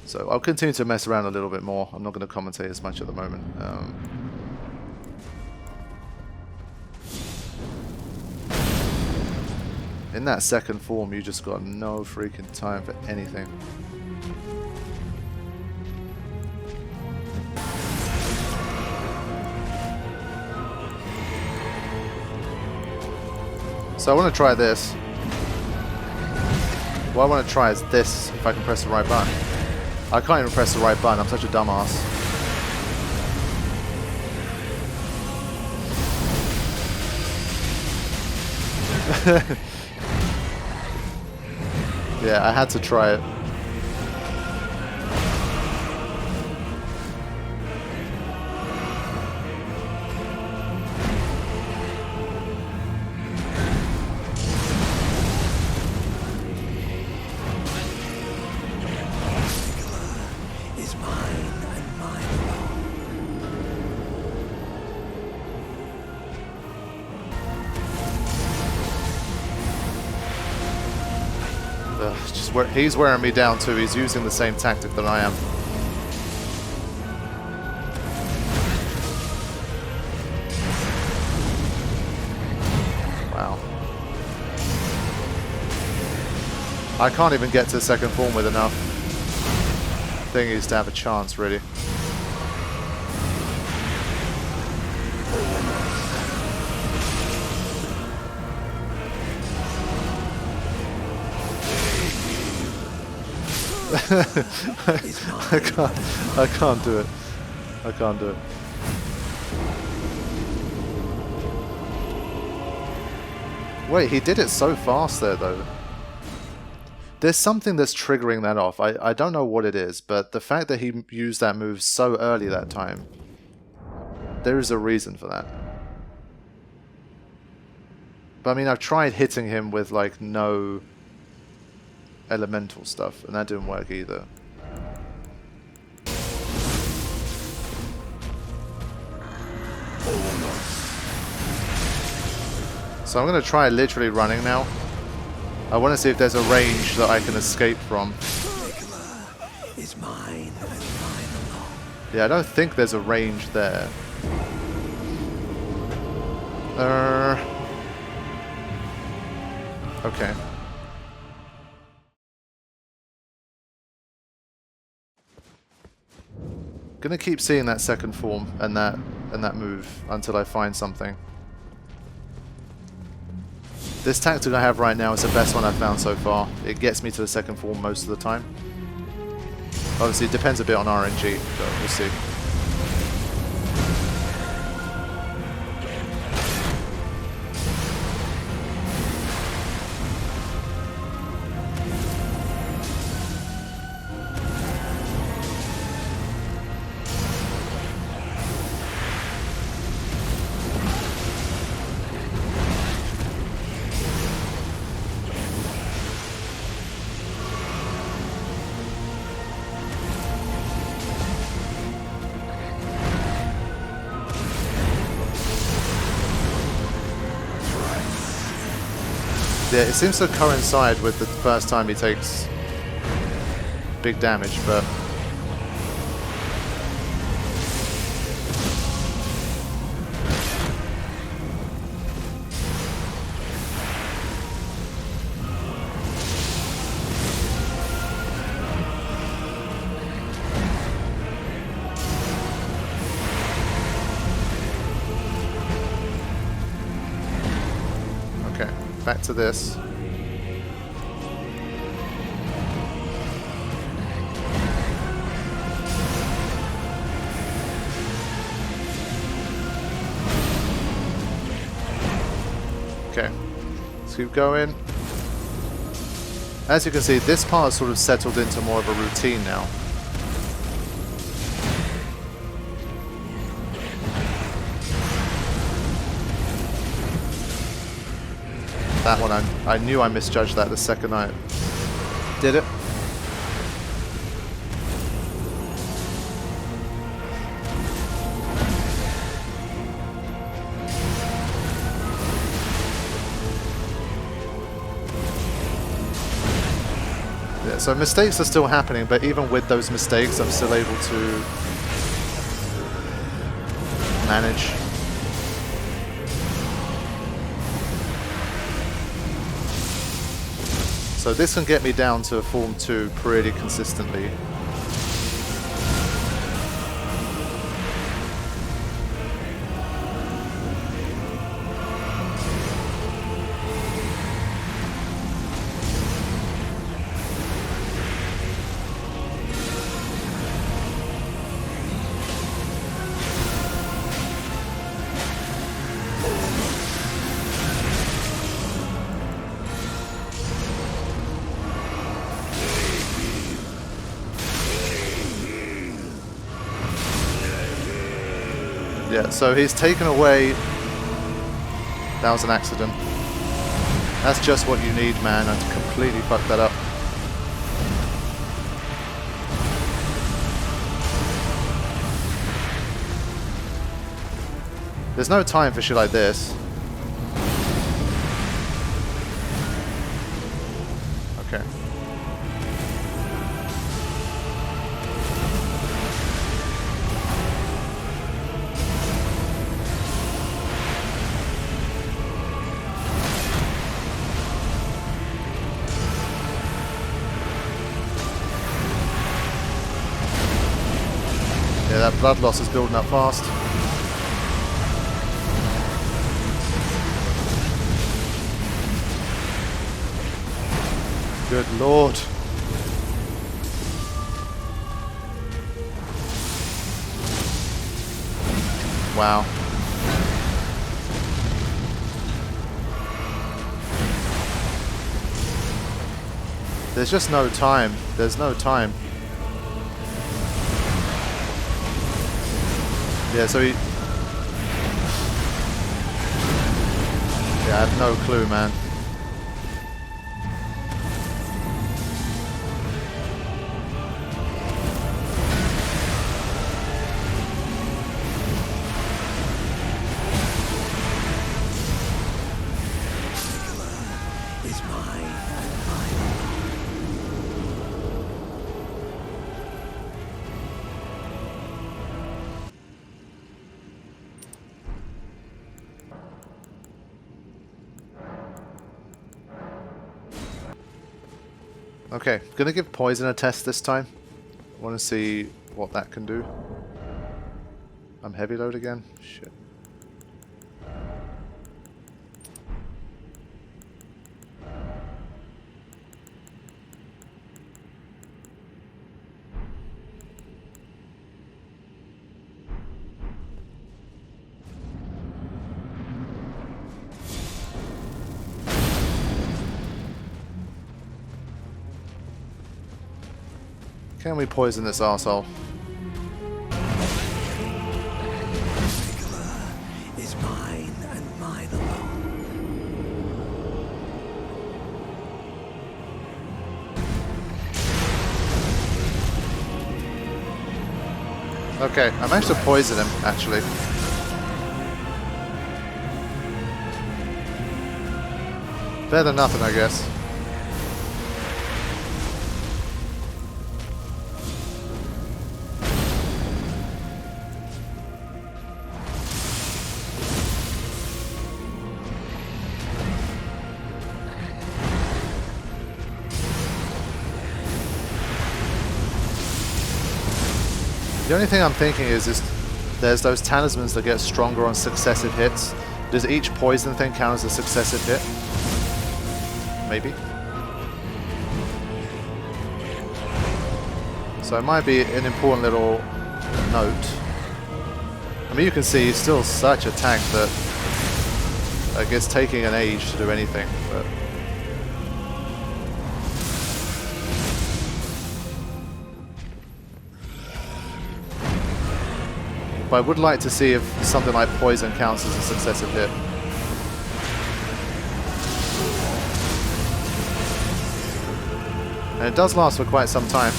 So I'll continue to mess around a little bit more. I'm not going to commentate as much at the moment. In that second form, you just got no freaking time for anything. So I want to try this. What I want to try is this, if I can press the right button. I can't even press the right button, I'm such a dumbass. Yeah, I had to try it. He's wearing me down too. He's using the same tactic that I am. Wow. I can't even get to second form with enough thingies to have a chance, really. I can't do it. I can't do it. Wait, he did it so fast there though. There's something that's triggering that off. I don't know what it is, but the fact that he used that move so early that time, there is a reason for that. But I mean, I've tried hitting him with like no elemental stuff, and that didn't work either. So I'm going to try literally running now. I want to see if there's a range that I can escape from. Yeah, I don't think there's a range there. Okay. Gonna keep seeing that second form and that move until I find something. This tactic I have right now is the best one I've found so far. It gets me to the second form most of the time. Obviously it depends a bit on RNG, but we'll see. Yeah, it seems to coincide with the first time he takes big damage, but back to this. Okay, let's keep going. As you can see, this part sort of settled into more of a routine now. That one, I knew I misjudged that the second I did it. Yeah, so mistakes are still happening, but even with those mistakes, I'm still able to manage. So this can get me down to Form 2 pretty consistently. Yeah, so he's taken away... That was an accident. That's just what you need, man. I completely fucked that up. There's no time for shit like this. Okay. Yeah, that blood loss is building up fast. Good lord. Wow. There's just no time. There's no time. Yeah, so he... Yeah, I have no clue, man. Okay, gonna give poison a test this time. I want to see what that can do. I'm heavy load again? Shit. Can we poison this arsehole? Is mine and mine alone. Okay, I managed to poison him, actually. Better than nothing, I guess. The only thing I'm thinking is there's those talismans that get stronger on successive hits. Does each poison thing count as a successive hit? Maybe. So it might be an important little note. I mean, you can see he's still such a tank that I guess taking an age to do anything, but... But I would like to see if something like poison counts as a successive hit. And it does last for quite some time.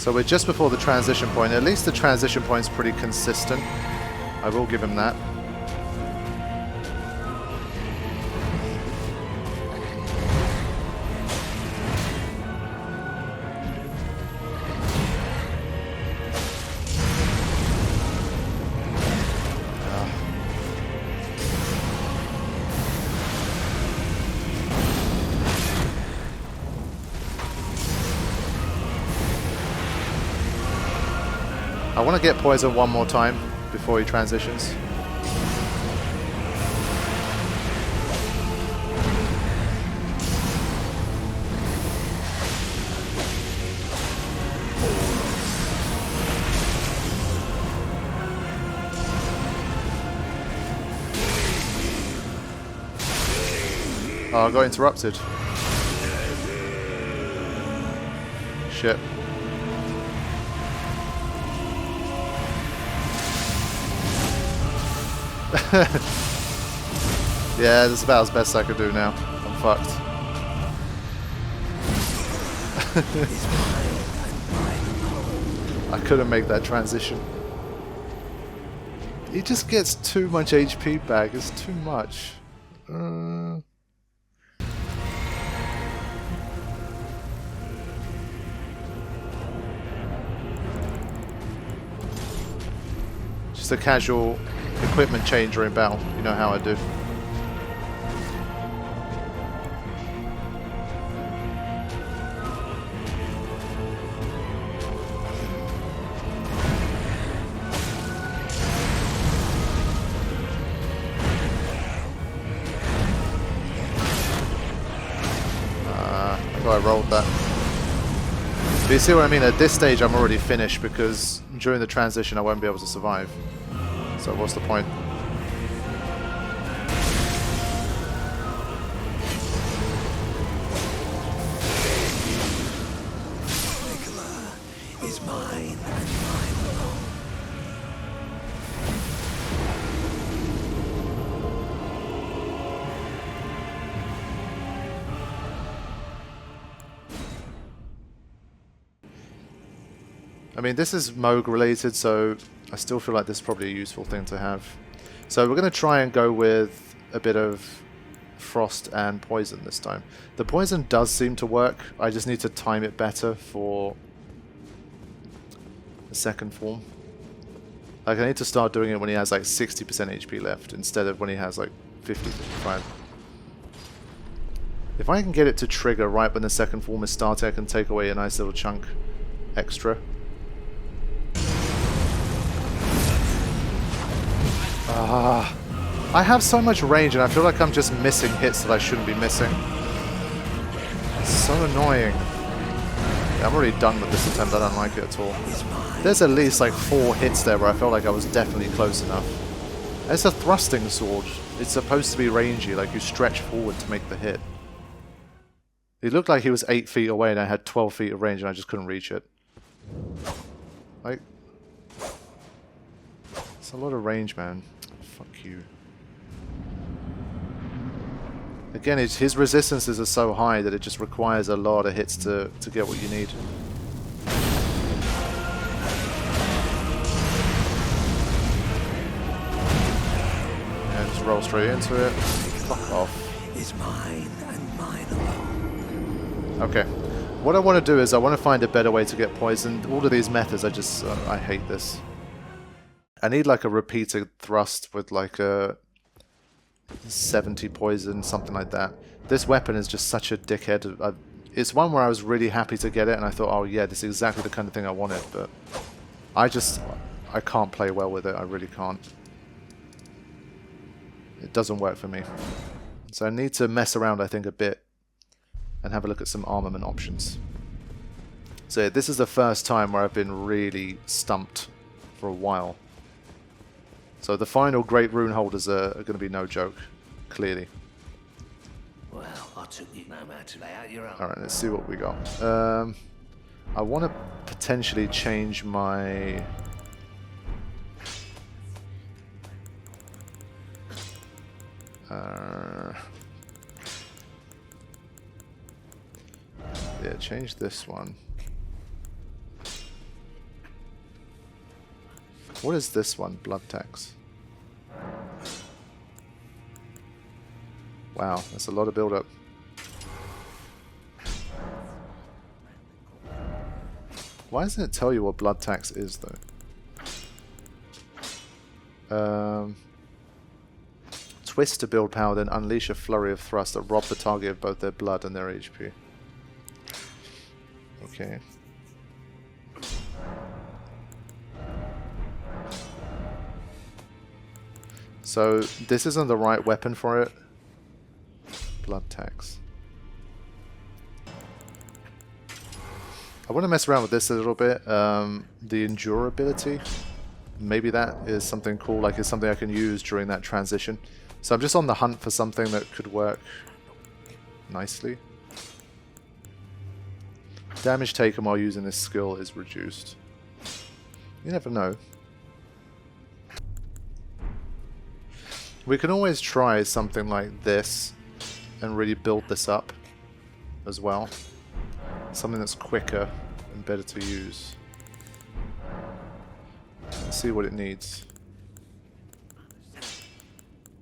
So we're just before the transition point. At least the transition point's pretty consistent. I will give him that. I want to get poison one more time before he transitions. Oh, I got interrupted. Shit. Yeah, that's about as best I could do now. I'm fucked. I couldn't make that transition. He just gets too much HP back. It's too much. Just a casual equipment changer in battle. You know how I do. I rolled that. But you see what I mean? At this stage I'm already finished because during the transition I won't be able to survive. So what's the point? Is mine and mine alone. I mean, this is Mohg related, so I still feel like this is probably a useful thing to have. So we're going to try and go with a bit of frost and poison this time. The poison does seem to work. I just need to time it better for the second form. Like, I need to start doing it when he has like 60% HP left instead of when he has like 50, 55. If I can get it to trigger right when the second form is starting, I can take away a nice little chunk extra. I have so much range and I feel like I'm just missing hits that I shouldn't be missing. It's so annoying. Yeah, I'm already done with this attempt, I don't like it at all. There's at least like 4 hits there where I felt like I was definitely close enough. It's a thrusting sword. It's supposed to be rangy, like you stretch forward to make the hit. It looked like he was 8 feet away and I had 12 feet of range and I just couldn't reach it. Like, it's a lot of range, man. Fuck you. Again, his resistances are so high that it just requires a lot of hits to get what you need. And just roll straight into it. Fuck off. Is mine and mine alone. Okay. What I want to do is I want to find a better way to get poisoned. All of these methods, I hate this. I need like a repeated thrust with like a 70 poison, something like that. This weapon is just such a dickhead. It's one where I was really happy to get it and I thought, oh yeah, this is exactly the kind of thing I wanted, but I can't play well with it. I really can't. It doesn't work for me. So I need to mess around, I think, a bit and have a look at some armament options. So yeah, this is the first time where I've been really stumped for a while. So the final great rune holders are going to be no joke, clearly. Well, I took you no matter to lay out your own. Alright, let's see what we got. I want to potentially change my... yeah, change this one. What is this one? Blood tax. Wow, that's a lot of build-up. Why doesn't it tell you what blood tax is, though? Twist to build power, then unleash a flurry of thrust that rob the target of both their blood and their HP. Okay. So, this isn't the right weapon for it. Blood tax. I want to mess around with this a little bit. The endurability. Maybe that is something cool, like it's something I can use during that transition. So I'm just on the hunt for something that could work nicely. Damage taken while using this skill is reduced. You never know. We can always try something like this and really build this up as well. Something that's quicker and better to use. Let's see what it needs.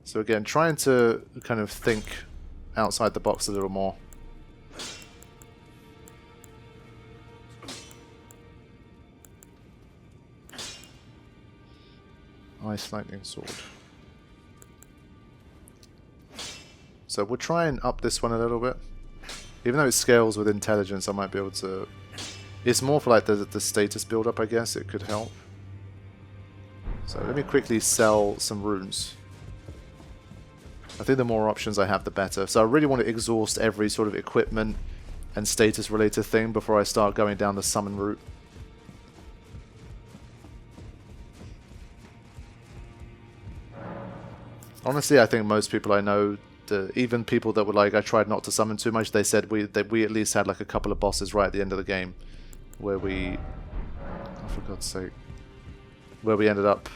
So again, trying to kind of think outside the box a little more. Ice Lightning Sword. So we'll try and up this one a little bit. Even though it scales with intelligence, I might be able to... It's more for like the status build-up, I guess. It could help. So let me quickly sell some runes. I think the more options I have, the better. So I really want to exhaust every sort of equipment and status-related thing before I start going down the summon route. Honestly, I think most people I know, even people that were like, I tried not to summon too much, they said we at least had like a couple of bosses right at the end of the game where we... Oh, for God's sake. Where we ended up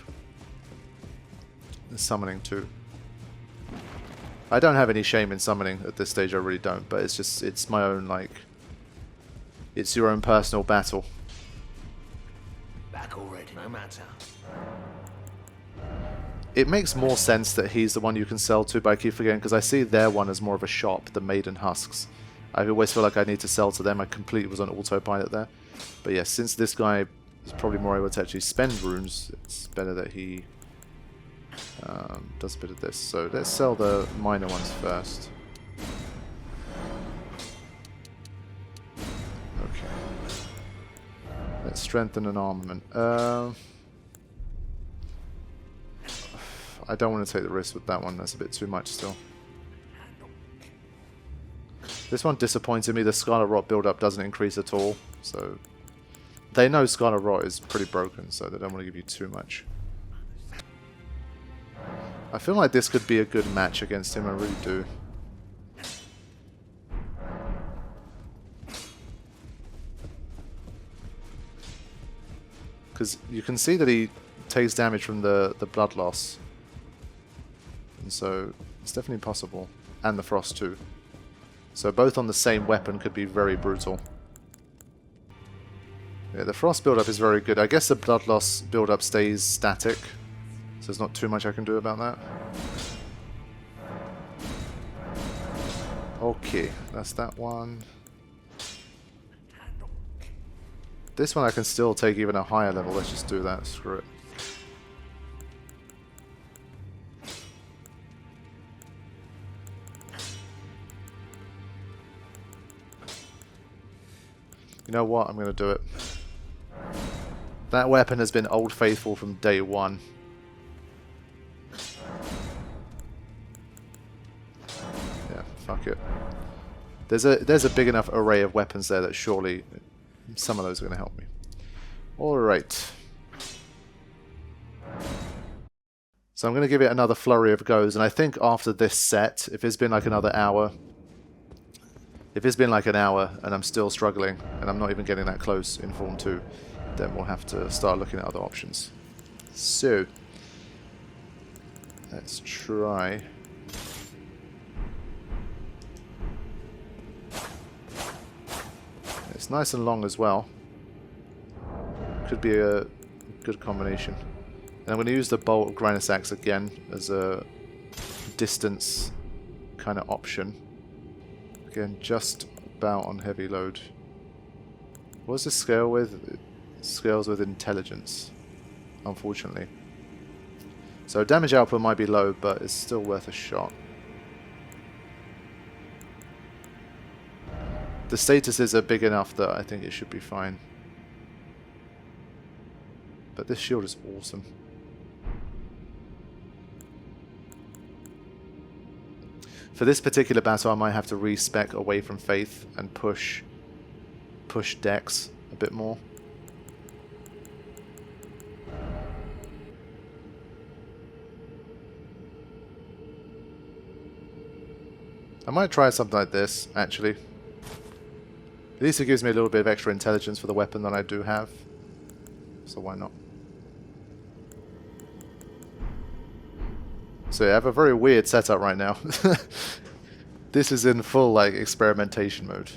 summoning too. I don't have any shame in summoning at this stage, I really don't, but it's just, it's my own, like, it's your own personal battle. Back already, no matter. It makes more sense that he's the one you can sell to, but I keep forgetting, because I see their one as more of a shop, the Maiden Husks. I always feel like I need to sell to them. I completely was on autopilot there. But yeah, since this guy is probably more able to actually spend runes, it's better that he does a bit of this. So let's sell the minor ones first. Okay. Let's strengthen an armament. I don't want to take the risk with that one. That's a bit too much still. This one disappointed me. The Scarlet Rot build-up doesn't increase at all. So they know Scarlet Rot is pretty broken, so they don't want to give you too much. I feel like this could be a good match against him. I really do. Because you can see that he takes damage from the blood loss. And so it's definitely possible. And the frost too. So both on the same weapon could be very brutal. Yeah, the frost build-up is very good. I guess the blood loss build-up stays static. So there's not too much I can do about that. Okay, that's that one. This one I can still take even a higher level. Let's just do that. Screw it. You know what? I'm going to do it. That weapon has been Old Faithful from day one. Yeah, fuck it. There's a big enough array of weapons there that surely some of those are going to help me. Alright. So I'm going to give it another flurry of goes, and I think after this set, if it's been like another hour... If it's been like an hour and I'm still struggling, and I'm not even getting that close in Form 2, then we'll have to start looking at other options. So, let's try. It's nice and long as well. Could be a good combination. And I'm going to use the bolt of Grindus Axe again as a distance kind of option. Again, just about on heavy load. What does this scale with? It scales with intelligence, unfortunately. So damage output might be low, but it's still worth a shot. The statuses are big enough that I think it should be fine. But this shield is awesome. For this particular battle, I might have to respec away from Faith and push Dex a bit more. I might try something like this, actually. At least it gives me a little bit of extra intelligence for the weapon that I do have. So why not? So yeah, I have a very weird setup right now. This is in full like experimentation mode.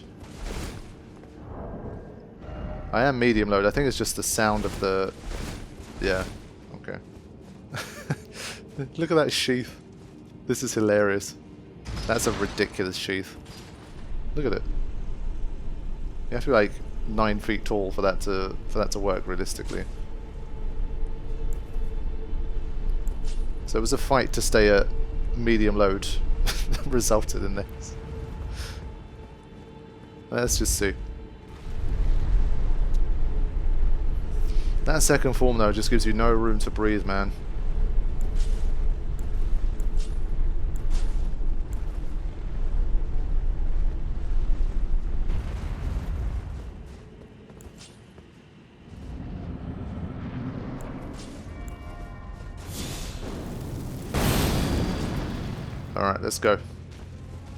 I am medium load. I think it's just the sound of the... Yeah, okay. Look at that sheath. This is hilarious. That's a ridiculous sheath. Look at it. You have to be like 9 feet tall for that to work realistically. So it was a fight to stay at medium load that resulted in this. Let's just see. That second form though just gives you no room to breathe, man. Alright, let's go.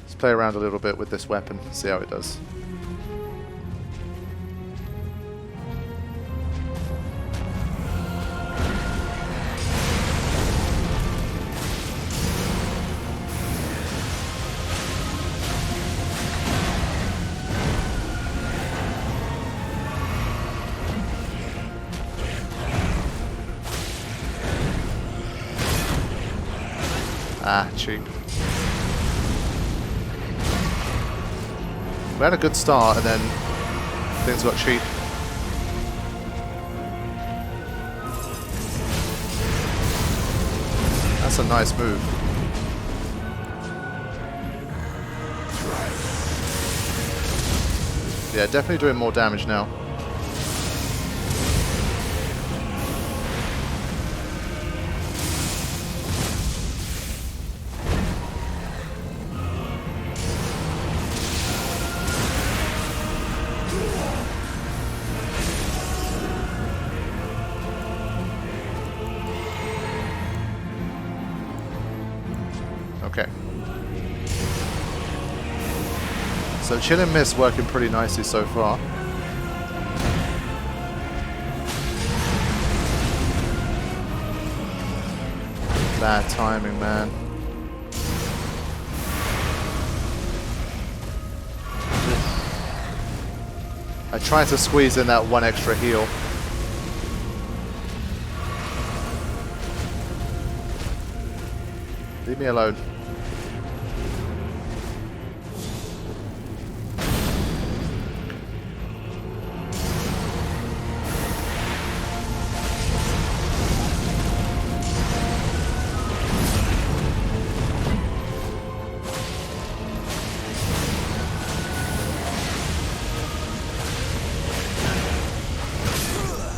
Let's play around a little bit with this weapon, see how it does. Ah, cheap. We had a good start and then things got cheap. That's a nice move. Yeah, definitely doing more damage now. Okay. So chill and miss working pretty nicely so far. Bad timing, man. I tried to squeeze in that one extra heal. Leave me alone.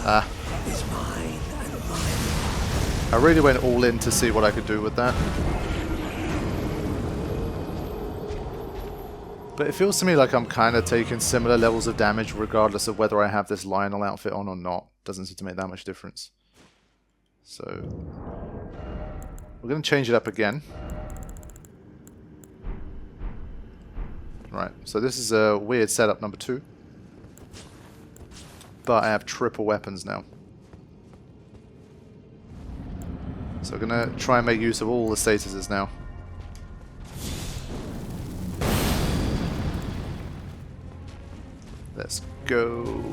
Ah. I really went all in to see what I could do with that. But it feels to me like I'm kind of taking similar levels of damage regardless of whether I have this Lionel outfit on or not. Doesn't seem to make that much difference. So we're going to change it up again. Right, so this is a weird setup number 2. But I have triple weapons now. So we're going to try and make use of all the statuses now. Let's go.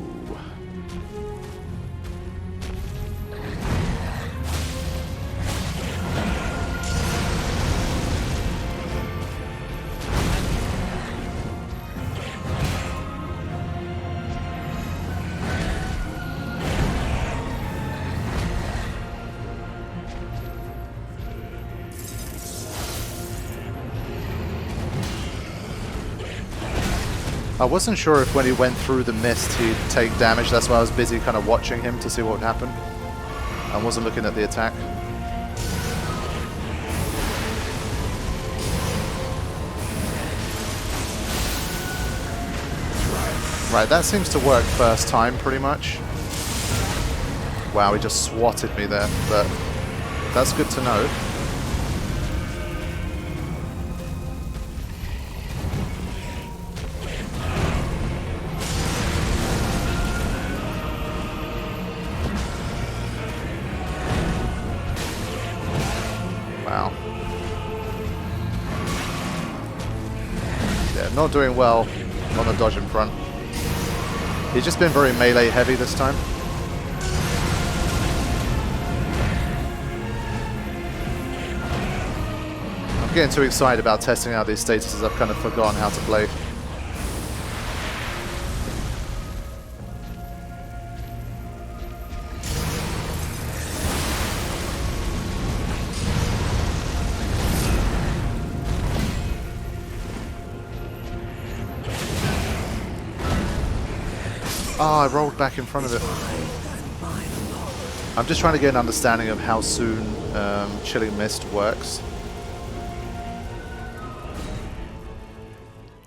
I wasn't sure if when he went through the mist he'd take damage. That's why I was busy kind of watching him to see what would happen. I wasn't looking at the attack. Right, that seems to work first time pretty much. Wow, he just swatted me there, but that's good to know. Wow. Yeah, not doing well on the dodging front. He's just been very melee heavy this time. I'm getting too excited about testing out these statuses, I've kind of forgotten how to play. Oh, I rolled back in front of it. I'm just trying to get an understanding of how soon Chilling Mist works.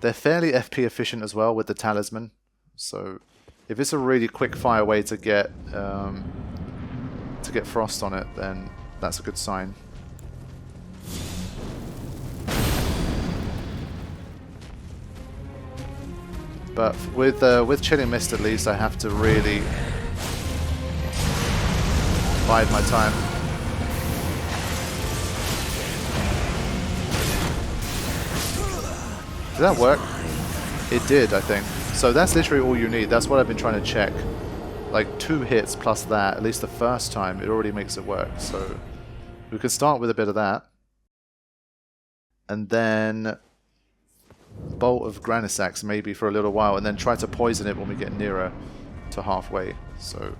They're fairly FP efficient as well with the talisman, so if it's a really quick fire way to get frost on it, then that's a good sign. But with Chilling Mist at least, I have to really bide my time. Did that work? It did, I think. So that's literally all you need. That's what I've been trying to check. Like 2 hits plus that, at least the first time, it already makes it work. So we can start with a bit of that. And then Bolt of Granisax maybe for a little while, and then try to poison it when we get nearer to halfway. So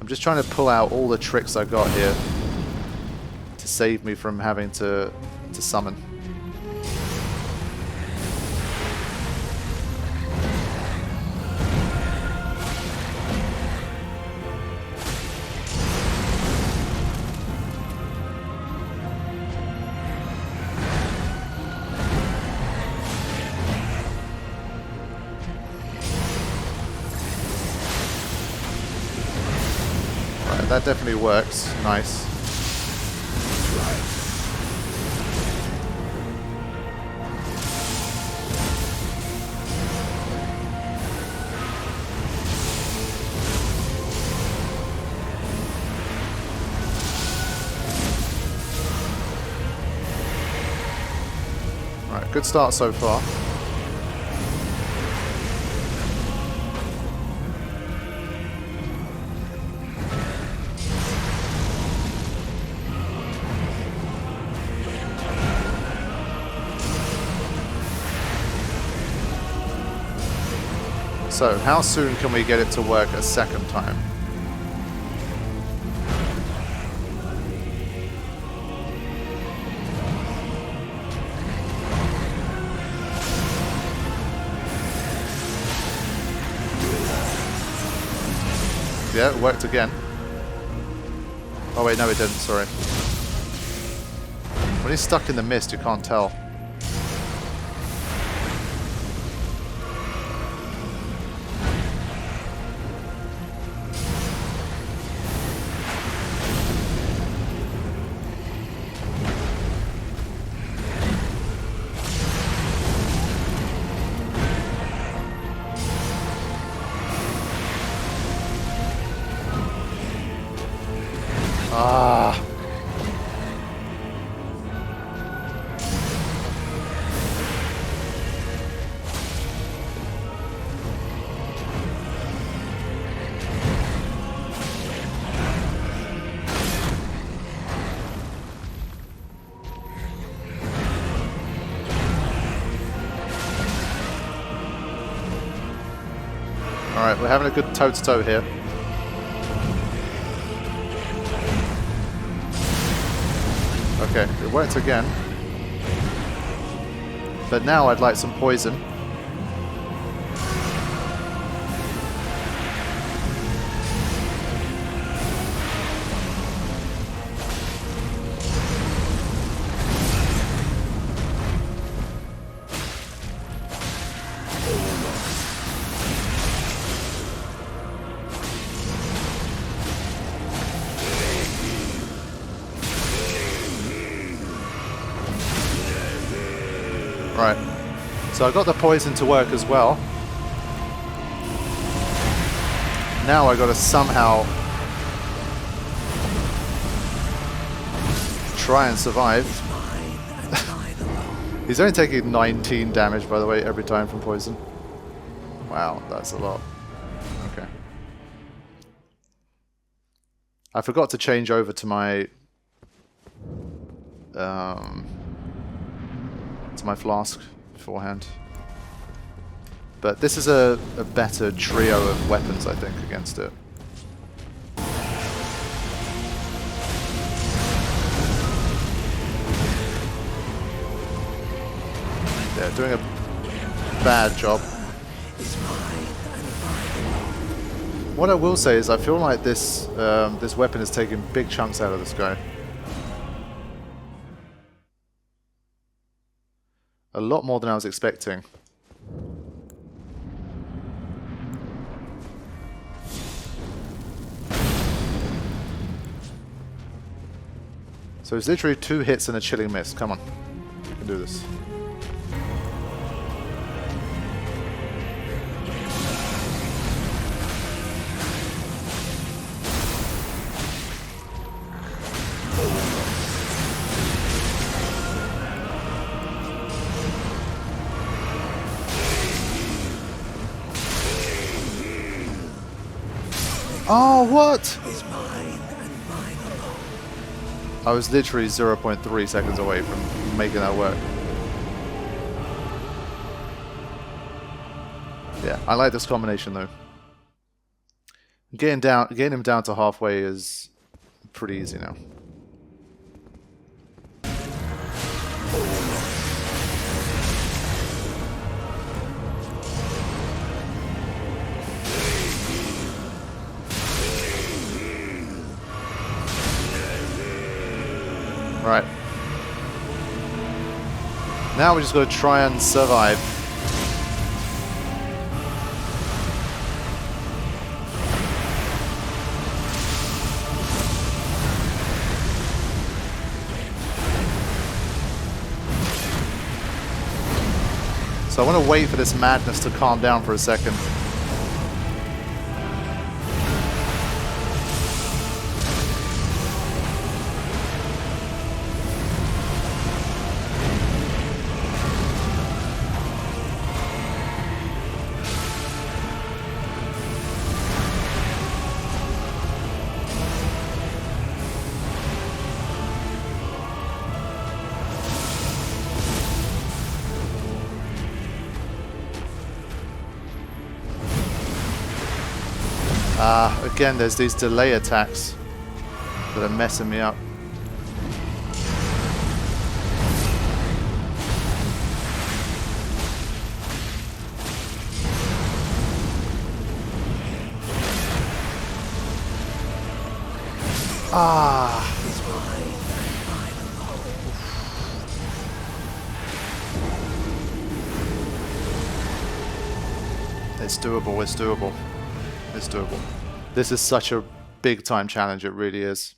I'm just trying to pull out all the tricks I got here to save me from having to summon. That definitely works. Nice. Right, good start so far. So, how soon can we get it to work a second time? Yeah, it worked again. Oh wait, no it didn't, sorry. When he's stuck in the mist, you can't tell. Ah. Alright, we're having a good toe-to-toe here. Okay, it worked again. But now I'd like some poison. Right. So I got the poison to work as well. Now I got to somehow try and survive. He's only taking 19 damage, by the way, every time from poison. Wow, that's a lot. Okay. I forgot to change over to my flask beforehand. But this is a better trio of weapons, I think, against it. Yeah, doing a bad job. What I will say is I feel like this this weapon is taking big chunks out of this guy. A lot more than I was expecting. So it's literally 2 hits and a chilling mist. Come on. You can do this. Oh, what? I was literally 0.3 seconds away from making that work. Yeah, I like this combination though. Getting him down to halfway is pretty easy now. Right. Now we just got to try and survive. So I want to wait for this madness to calm down for a second. Again, there's these delay attacks that are messing me up. It's doable, it's doable. It's doable. This is such a big time challenge, it really is.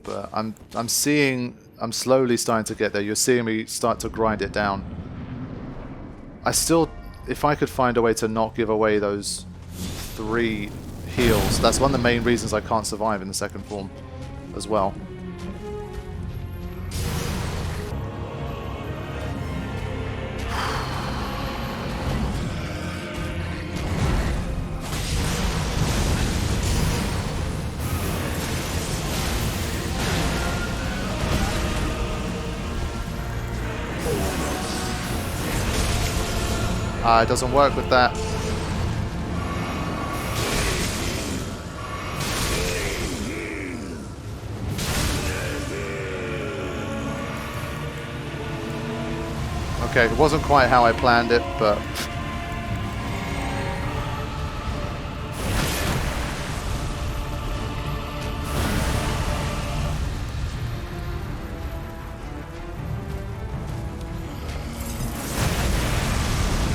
But I'm slowly starting to get there. You're seeing me start to grind it down. I still, if I could find a way to not give away those 3 heals, that's one of the main reasons I can't survive in the second form as well. It doesn't work with that. Okay, it wasn't quite how I planned it, but...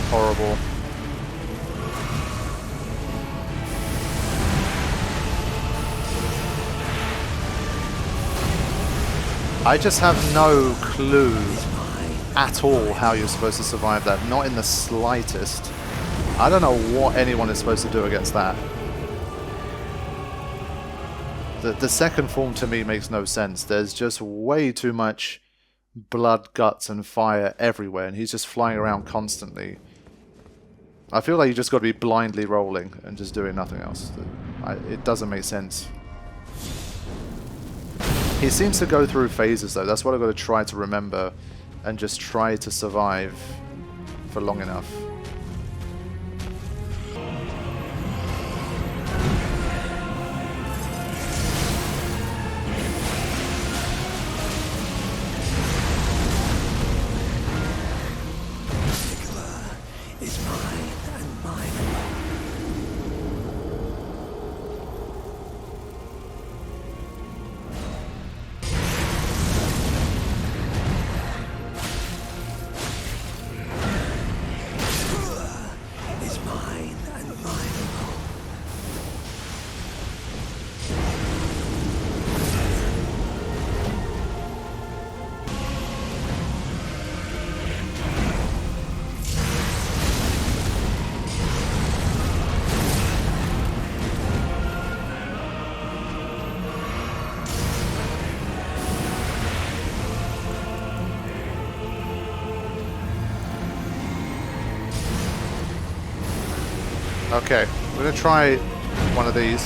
horrible. I just have no clue at all how you're supposed to survive that. Not in the slightest. I don't know what anyone is supposed to do against that. The second form to me makes no sense. There's just way too much blood, guts, and fire everywhere, and he's just flying around constantly. I feel like you just got to be blindly rolling and just doing nothing else. It doesn't make sense. He seems to go through phases though. That's what I've got to try to remember and just try to survive for long enough. Okay, we're going to try one of these.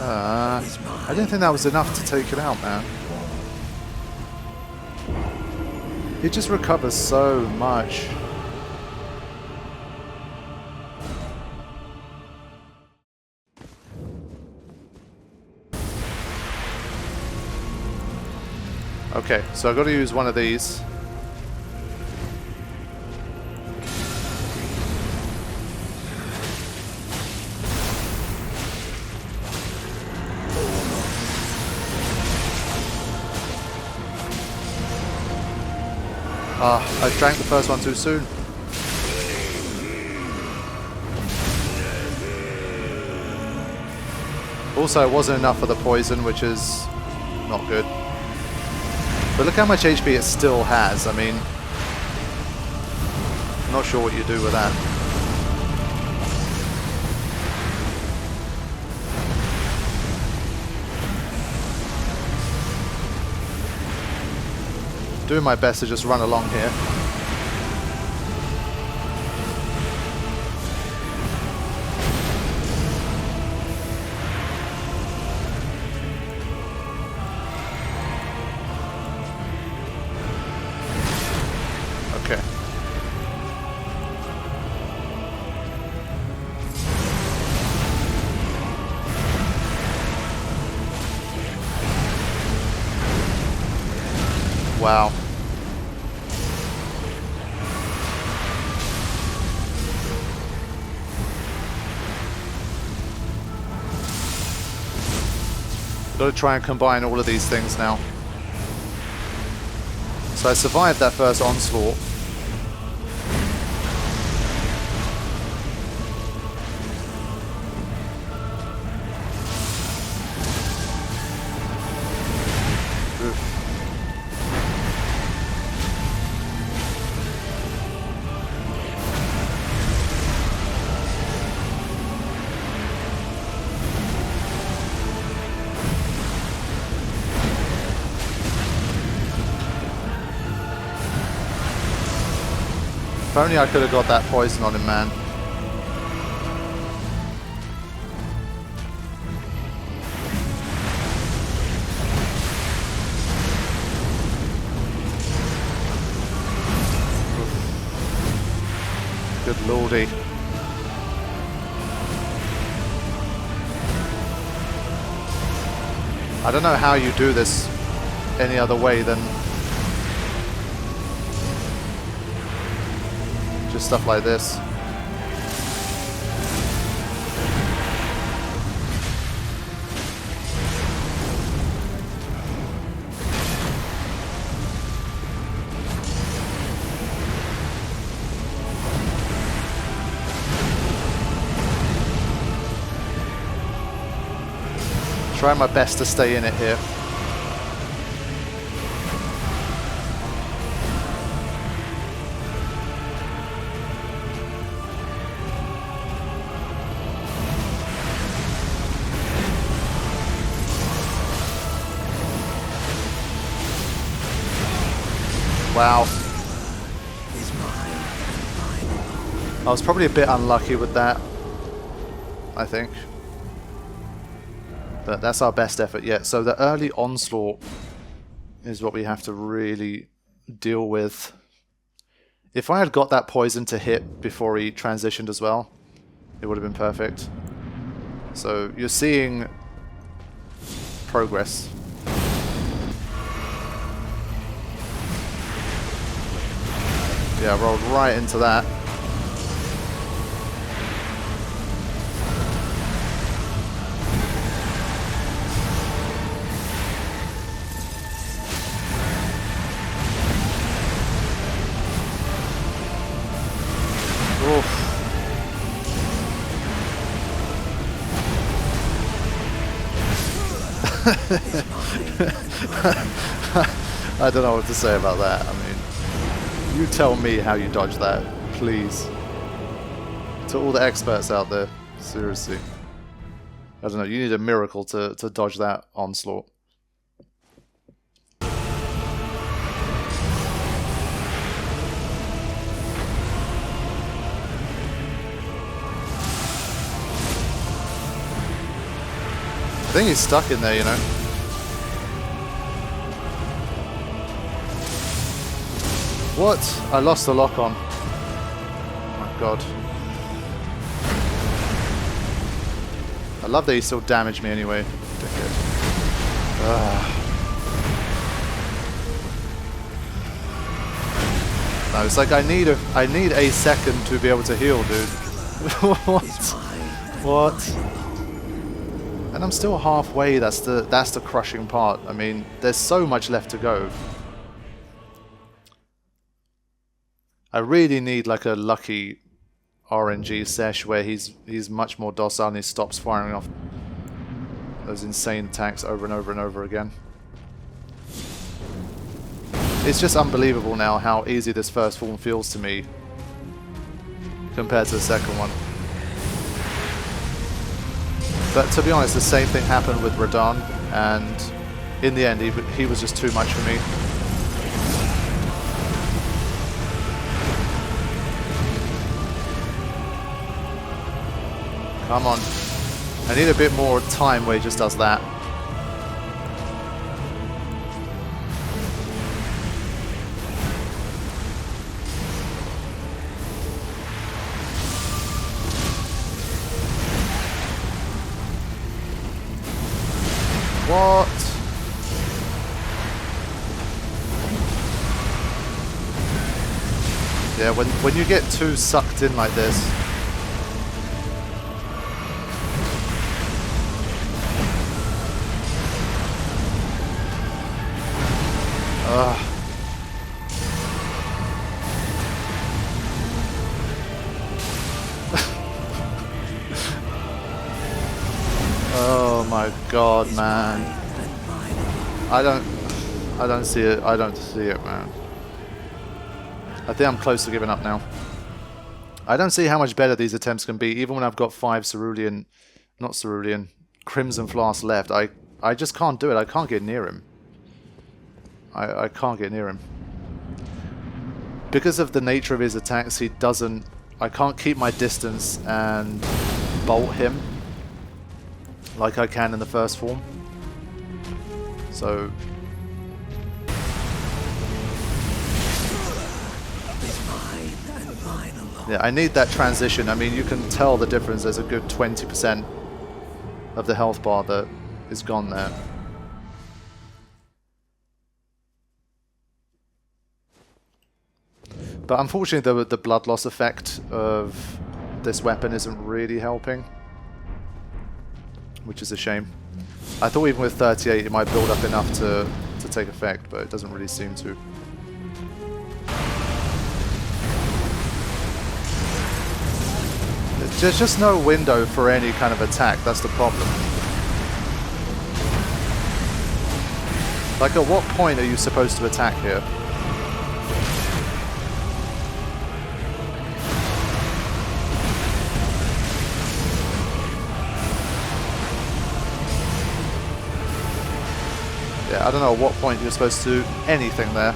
I didn't think that was enough to take it out, man. It just recovers so much. Okay, so I've got to use one of these. I drank the first one too soon. Also, it wasn't enough for the poison, which is not good. But look how much HP it still has. I mean, I'm not sure what you do with that. Doing my best to just run along here. Okay. Wow. Got to try and combine all of these things now. So I survived that first onslaught. If only I could have got that poison on him, man. Good lordy. I don't know how you do this any other way than just stuff like this. Try my best to stay in it here. Wow. I was probably a bit unlucky with that, I think. But that's our best effort yet. So the early onslaught is what we have to really deal with. If I had got that poison to hit before he transitioned as well, it would have been perfect. So you're seeing progress. Yeah, I rolled right into that. Oof. I don't know what to say about that. I mean, you tell me how you dodge that, please. To all the experts out there, seriously. I don't know, you need a miracle to dodge that onslaught. I think he's stuck in there, you know. What? I lost the lock on. Oh my god. I love that he still damaged me anyway. No, it's like I need a second to be able to heal, dude. What? What? And I'm still halfway. That's the crushing part. I mean, there's so much left to go. I really need like a lucky RNG sesh where he's much more docile and he stops firing off those insane attacks over and over and over again. It's just unbelievable now how easy this first form feels to me compared to the second one. But to be honest, the same thing happened with Radon, and in the end he was just too much for me. Come on. I need a bit more time where he just does that. What? Yeah, when you get too sucked in like this, oh my god, man. I don't see it. I don't see it, man. I think I'm close to giving up now. I don't see how much better these attempts can be, even when I've got 5 Cerulean, not Cerulean, Crimson Flasks left. I just can't do it. I can't get near him. I can't get near him. Because of the nature of his attacks, he doesn't... I can't keep my distance and bolt him like I can in the first form. So... yeah, I need that transition. I mean, you can tell the difference. There's a good 20% of the health bar that is gone there. But unfortunately, the blood loss effect of this weapon isn't really helping, which is a shame. I thought even with 38 it might build up enough to take effect, but it doesn't really seem to. There's just no window for any kind of attack, that's the problem. Like, at what point are you supposed to attack here? Yeah, I don't know at what point you're supposed to do anything there.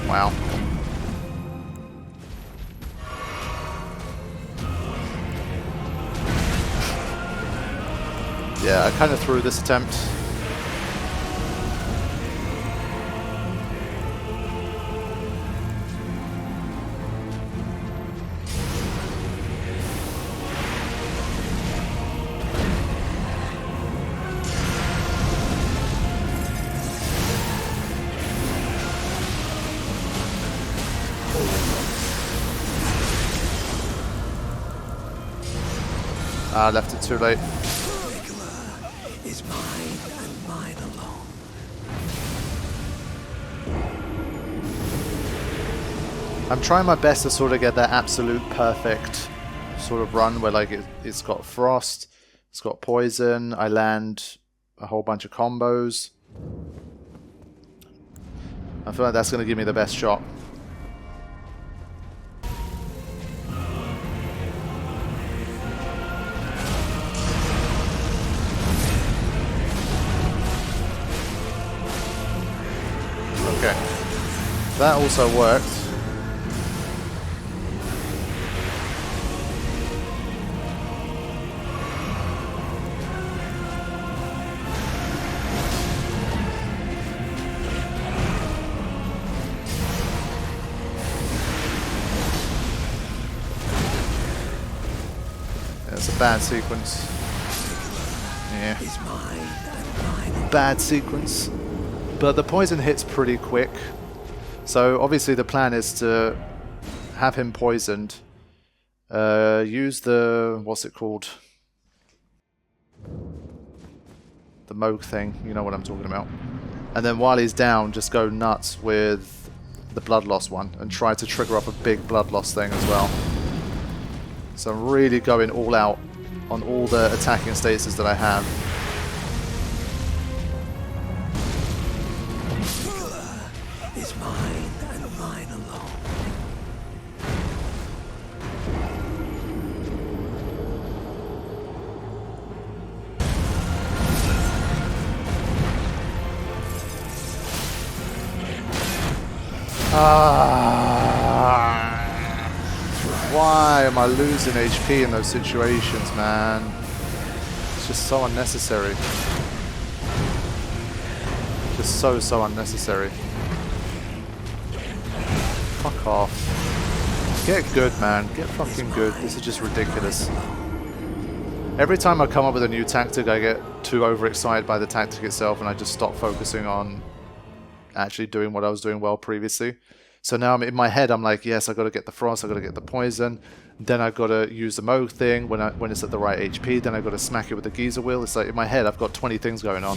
Wow. Yeah, I kind of threw this attempt. I left it too late. Is mine and mine alone. I'm trying my best to sort of get that absolute perfect sort of run where like it's got frost, it's got poison, I land a whole bunch of combos. I feel like that's going to give me the best shot. Okay, that also worked. It's a bad sequence. Yeah. Bad sequence. But the poison hits pretty quick. So obviously the plan is to have him poisoned. Use the... what's it called? The Mohg thing. You know what I'm talking about. And then while he's down, just go nuts with the blood loss one. And try to trigger up a big blood loss thing as well. So I'm really going all out on all the attacking statuses that I have. Is mine and mine alone. Why am I losing HP in those situations, man? It's just so unnecessary. Just so unnecessary. Fuck off. Get good, man. Get fucking good. This is just ridiculous. Every time I come up with a new tactic, I get too overexcited by the tactic itself and I just stop focusing on actually doing what I was doing well previously. So now I'm in my head, I'm like, yes, I got to get the frost, I got to get the poison, then I got to use the Mohg thing when it's at the right HP, then I got to smack it with the geyser wheel. It's like in my head, I've got 20 things going on,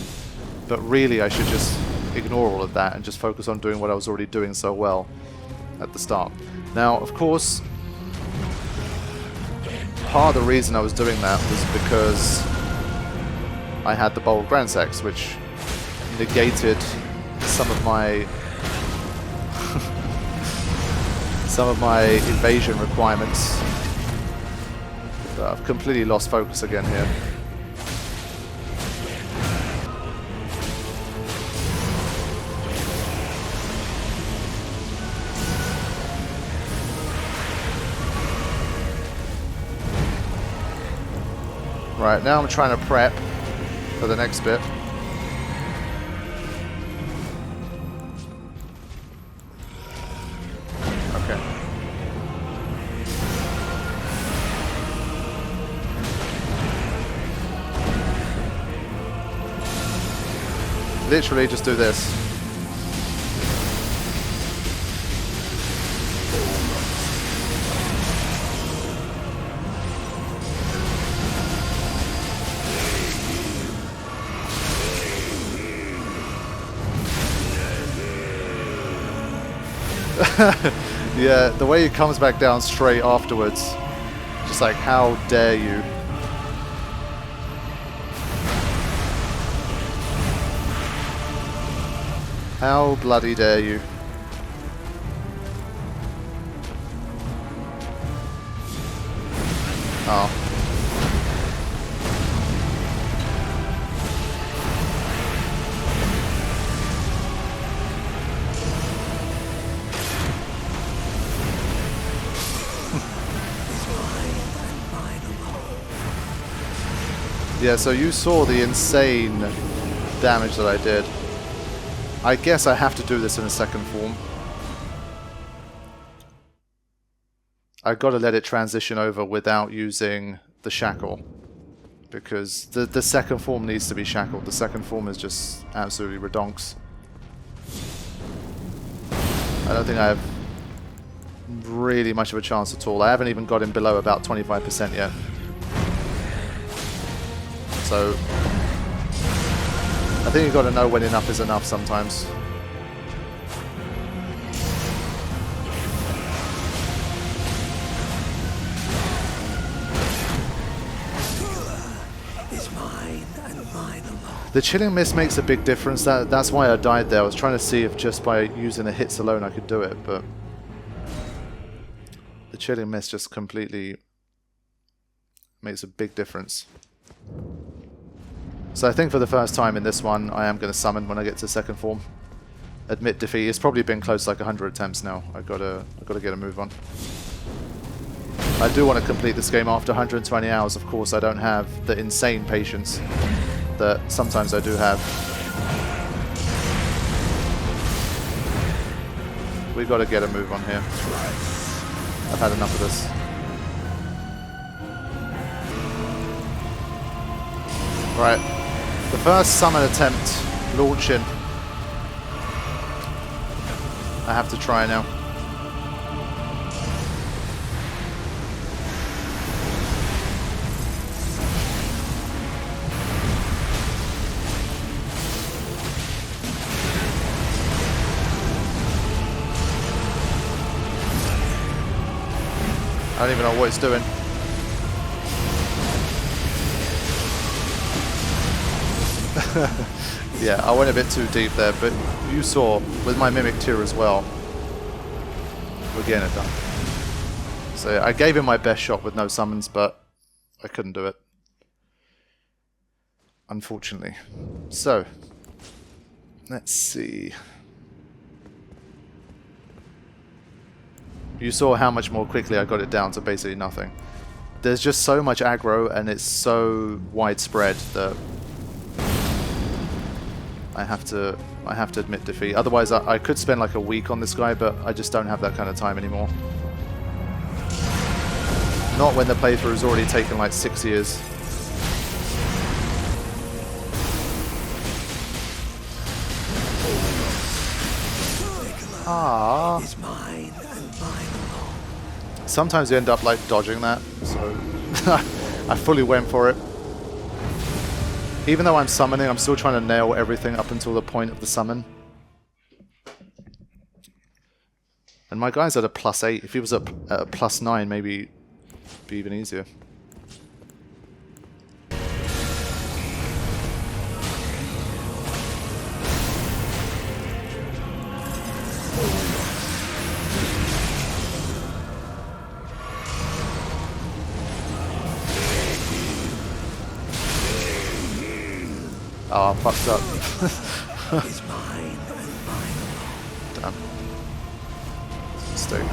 but really I should just ignore all of that and just focus on doing what I was already doing so well. at the start. Now, of course, part of the reason I was doing that was because I had the bold Grand Axe, which negated some of my evasion requirements. But I've completely lost focus again here. Right, now I'm trying to prep for the next bit. Okay. Literally just do this. Yeah, the way he comes back down straight afterwards, just like, how dare you? How bloody dare you? Oh. Yeah, so you saw the insane damage that I did. I guess I have to do this in a second form. I've got to let it transition over without using the shackle. Because the second form needs to be shackled. The second form is just absolutely redonks. I don't think I have really much of a chance at all. I haven't even got him below about 25% yet. So, I think you've got to know when enough is enough sometimes. The chilling mist makes a big difference. That's why I died there. I was trying to see if just by using the hits alone I could do it, but the chilling mist just completely makes a big difference. So I think for the first time in this one, I am going to summon when I get to second form. Admit defeat. It's probably been close to like 100 attempts now. I've got to get a move on. I do want to complete this game after 120 hours. Of course, I don't have the insane patience that sometimes I do have. We've got to get a move on here. I've had enough of this. Right. The first summon attempt launching. I have to try now. I don't even know what it's doing. Yeah, I went a bit too deep there, but you saw with my Mimic Tier as well, we're getting it done. So I gave him my best shot with no summons, but I couldn't do it, unfortunately. So, let's see. You saw how much more quickly I got it down to basically nothing. There's just so much aggro and it's so widespread that I have to admit defeat. Otherwise, I could spend like a week on this guy, but I just don't have that kind of time anymore. Not when the playthrough has already taken like 6 years. Ah. Sometimes you end up like dodging that, so I fully went for it. Even though I'm summoning, I'm still trying to nail everything up until the point of the summon. And my guy's at a +8. If he was at a +9, maybe it'd be even easier. Oh, I fucked up. Is mine and mine alone. Damn. Mistake.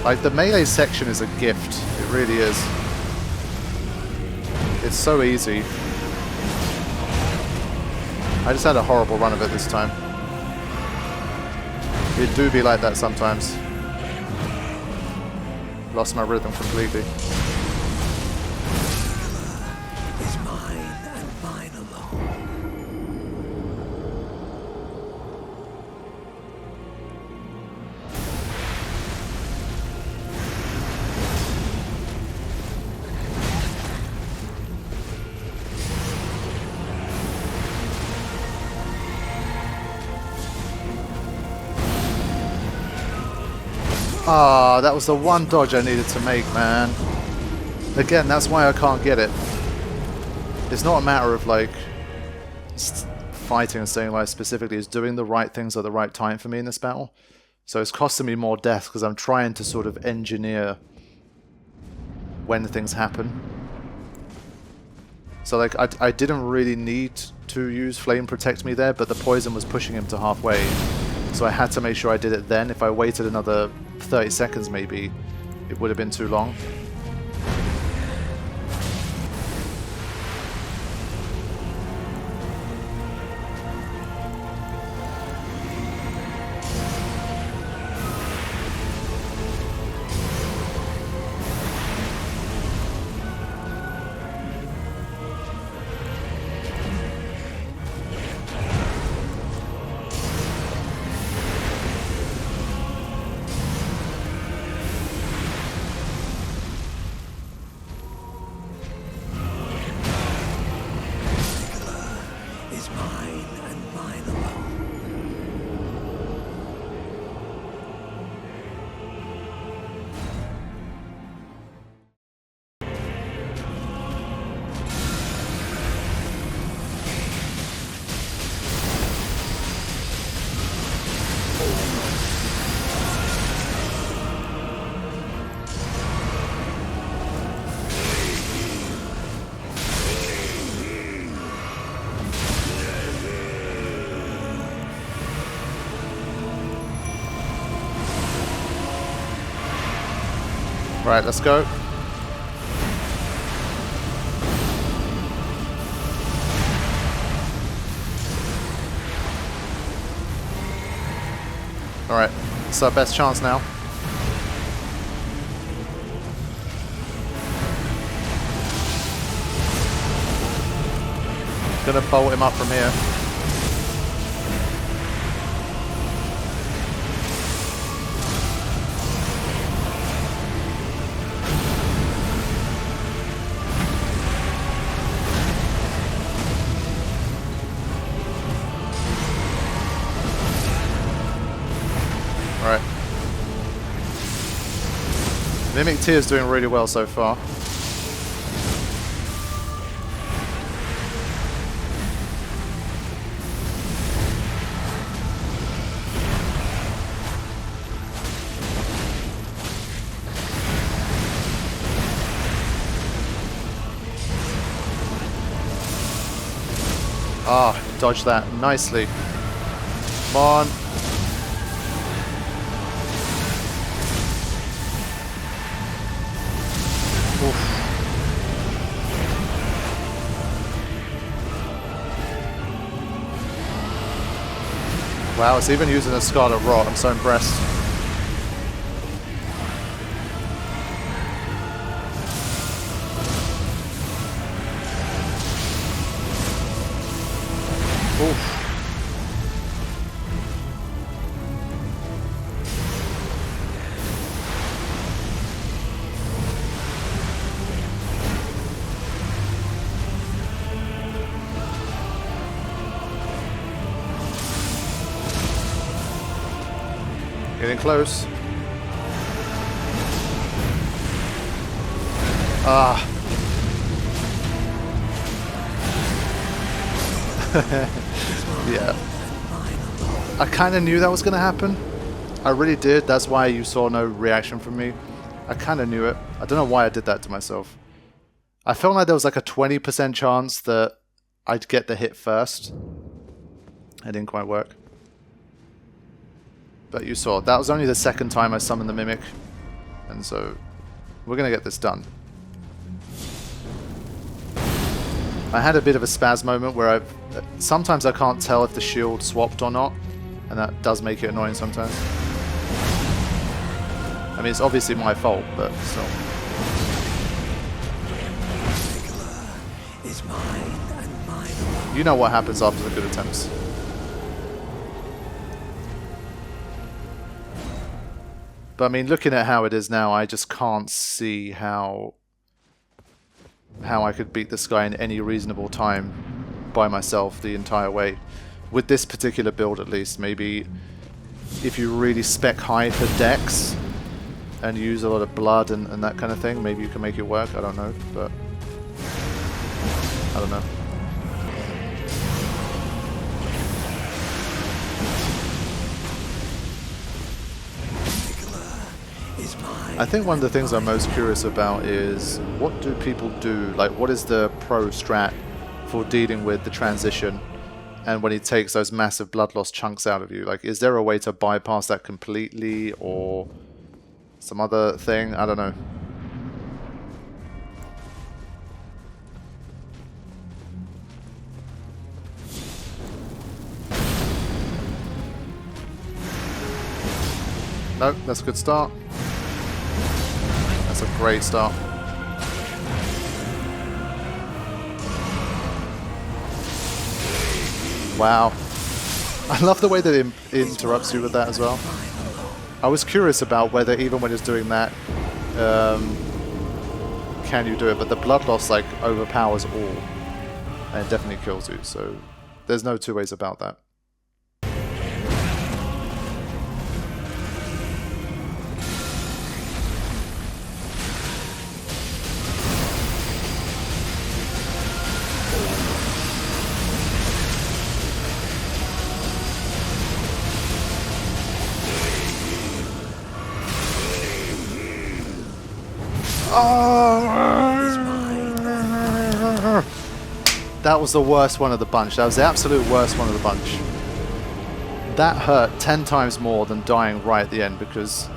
Like, the melee section is a gift. It really is. It's so easy. I just had a horrible run of it this time. It do be like that sometimes. Lost my rhythm completely. Is mine and mine alone. Ah, that was the one dodge I needed to make, man. Again, that's why I can't get it. It's not a matter of, like, fighting and staying alive specifically. It's doing the right things at the right time for me in this battle. So it's costing me more death because I'm trying to sort of engineer when things happen. So, like, I didn't really need to use Flame Protect Me there, but the poison was pushing him to halfway. So I had to make sure I did it then. If I waited another 30 seconds maybe, it would have been too long. Right, let's go. Alright, it's our best chance now. Gonna bolt him up from here. Alright. Mimic Tear is doing really well so far. Ah, dodged that nicely. Come on. Oof. Wow, it's even using a Scarlet Rot. I'm so impressed. Oof. Getting close. Ah. Yeah. I kind of knew that was going to happen. I really did. That's why you saw no reaction from me. I kind of knew it. I don't know why I did that to myself. I felt like there was like a 20% chance that I'd get the hit first. It didn't quite work. But you saw, that was only the second time I summoned the Mimic. And so, we're going to get this done. I had a bit of a spaz moment where sometimes I can't tell if the shield swapped or not. And that does make it annoying sometimes. I mean, it's obviously my fault, but still. You know what happens after the good attempts. But I mean, looking at how it is now, I just can't see how I could beat this guy in any reasonable time by myself the entire way. With this particular build at least. Maybe if you really spec high for dex and use a lot of blood and that kind of thing, maybe you can make it work. I don't know, but I don't know. I think one of the things I'm most curious about is what do people do? Like, what is the pro strat for dealing with the transition and when he takes those massive blood loss chunks out of you? Like, is there a way to bypass that completely or some other thing? I don't know. Nope, that's a good start. That's a great start. Wow. I love the way that it interrupts you with that as well. I was curious about whether even when it's doing that, can you do it, but the blood loss like overpowers all and it definitely kills you, so there's no two ways about that. That was the worst one of the bunch. That was the absolute worst one of the bunch. That hurt 10 times more than dying right at the end because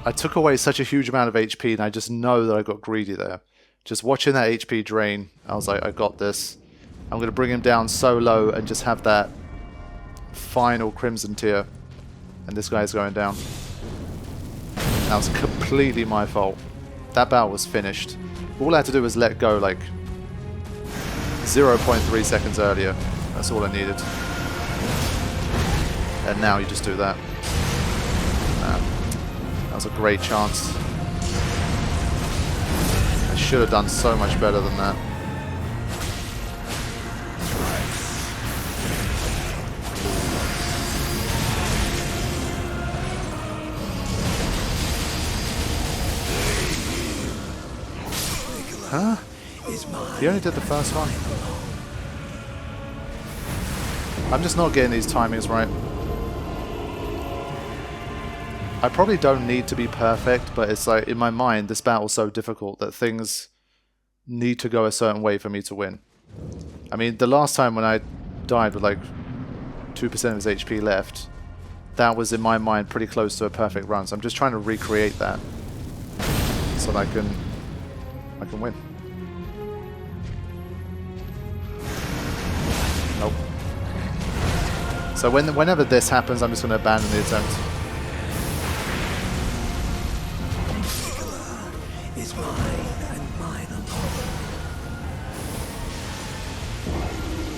I took away such a huge amount of HP and I just know that I got greedy there. Just watching that HP drain, I was like, I got this. I'm going to bring him down so low and just have that final Crimson Tear. And this guy's going down. That was completely my fault. That battle was finished. All I had to do was let go like 0.3 seconds earlier. That's all I needed. And now you just do that. That was a great chance. I should have done so much better than that. Huh? He only did the first one. I'm just not getting these timings right. I probably don't need to be perfect, but it's like, in my mind, this battle's so difficult that things need to go a certain way for me to win. I mean, the last time when I died with like 2% of his HP left, that was, in my mind, pretty close to a perfect run. So I'm just trying to recreate that so that I can win. Nope. So whenever this happens, I'm just going to abandon the attempt.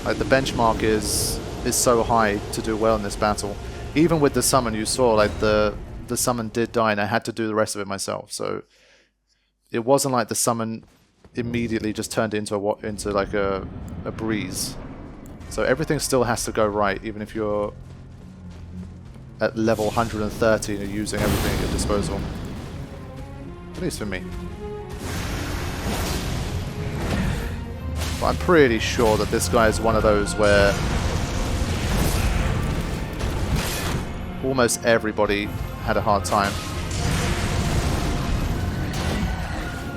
Like, the benchmark is so high to do well in this battle. Even with the summon, you saw like the summon did die, and I had to do the rest of it myself. So it wasn't like the summon immediately just turned into like a breeze. So everything still has to go right, even if you're at level 130 and you're using everything at your disposal. At least for me. But I'm pretty sure that this guy is one of those where almost everybody had a hard time.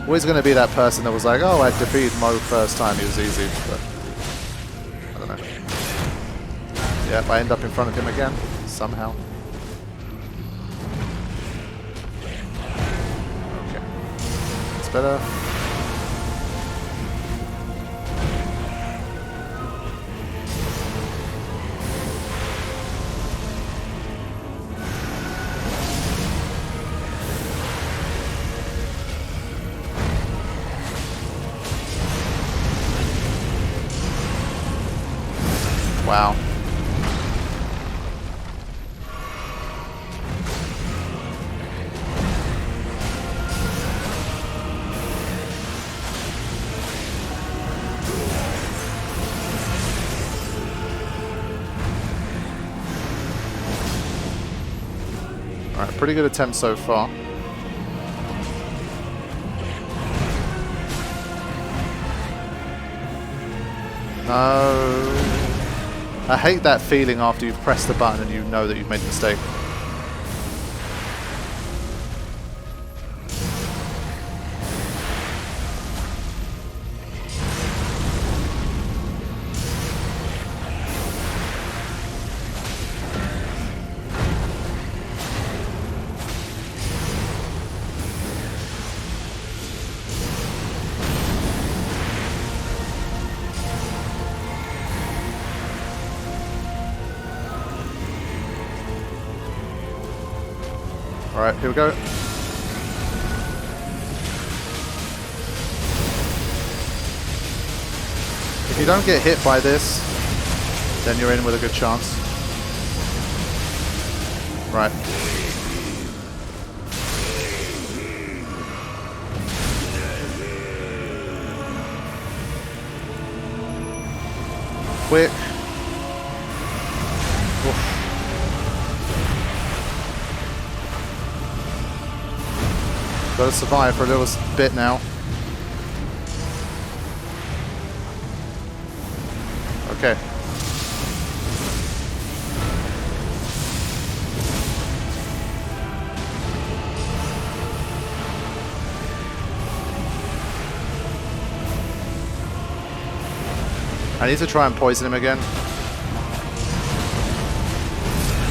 Always going to be that person that was like, oh, I defeated Mohg first time, he was easy, but I don't know. Yep, I end up in front of him again, somehow. Okay. It's better. Wow. Alright, pretty good attempt so far. No. I hate that feeling after you've pressed the button and you know that you've made a mistake. Alright, here we go. If you don't get hit by this, then you're in with a good chance. Right. Quick. Oof. Got to survive for a little bit now. Okay. I need to try and poison him again.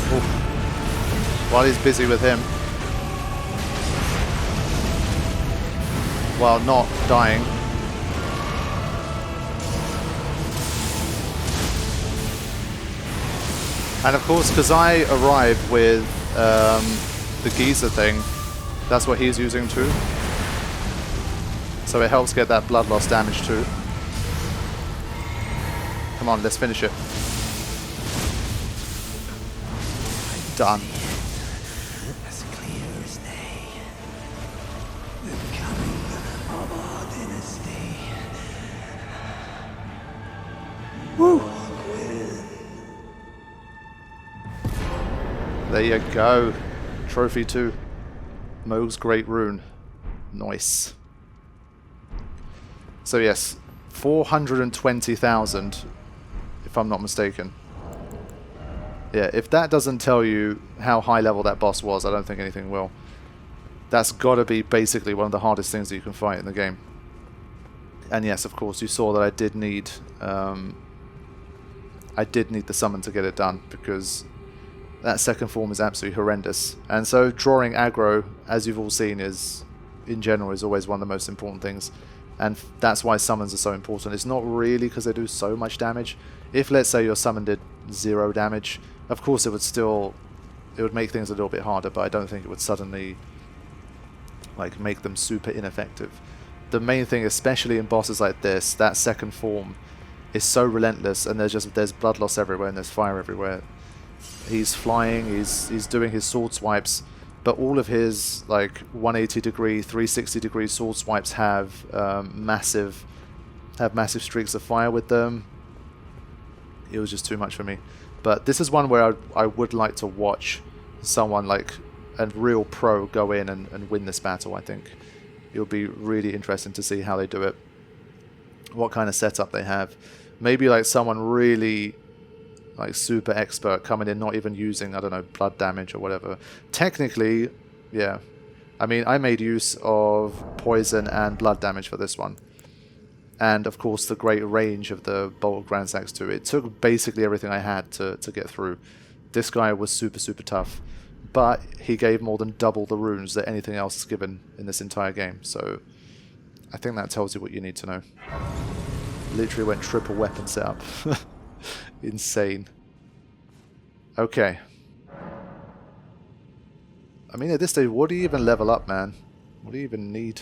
Oof. While he's busy with him. While not dying. And of course, because I arrived with the geyser thing, that's what he's using too. So it helps get that blood loss damage too. Come on, let's finish it. Done. Woo. There you go. Trophy 2. Mohg's Great Rune. Nice. So yes, 420,000, if I'm not mistaken. Yeah, if that doesn't tell you how high level that boss was, I don't think anything will. That's got to be basically one of the hardest things that you can fight in the game. And yes, of course, you saw that I did need the summon to get it done, because that second form is absolutely horrendous. And so drawing aggro, as you've all seen, is, in general, is always one of the most important things. And that's why summons are so important. It's not really because they do so much damage. If, let's say, your summon did 0 damage, of course it would make things a little bit harder, but I don't think it would suddenly like make them super ineffective. The main thing, especially in bosses like this, that second form is so relentless, and there's blood loss everywhere and there's fire everywhere. He's flying, he's doing his sword swipes, but all of his like 180 degree, 360 degree sword swipes have massive streaks of fire with them. It was just too much for me. But this is one where I would like to watch someone like a real pro go in and win this battle, I think. It'll be really interesting to see how they do it. What kind of setup they have. Maybe like someone really like super expert coming in, not even using, I don't know, blood damage or whatever. Technically, yeah. I mean, I made use of poison and blood damage for this one. And of course the great range of the Bolt of Grand Axe too. It took basically everything I had to get through. This guy was super, super tough. But he gave more than double the runes that anything else is given in this entire game. So I think that tells you what you need to know. Literally went triple weapon setup. Insane. Okay. I mean, at this stage, what do you even level up, man? What do you even need?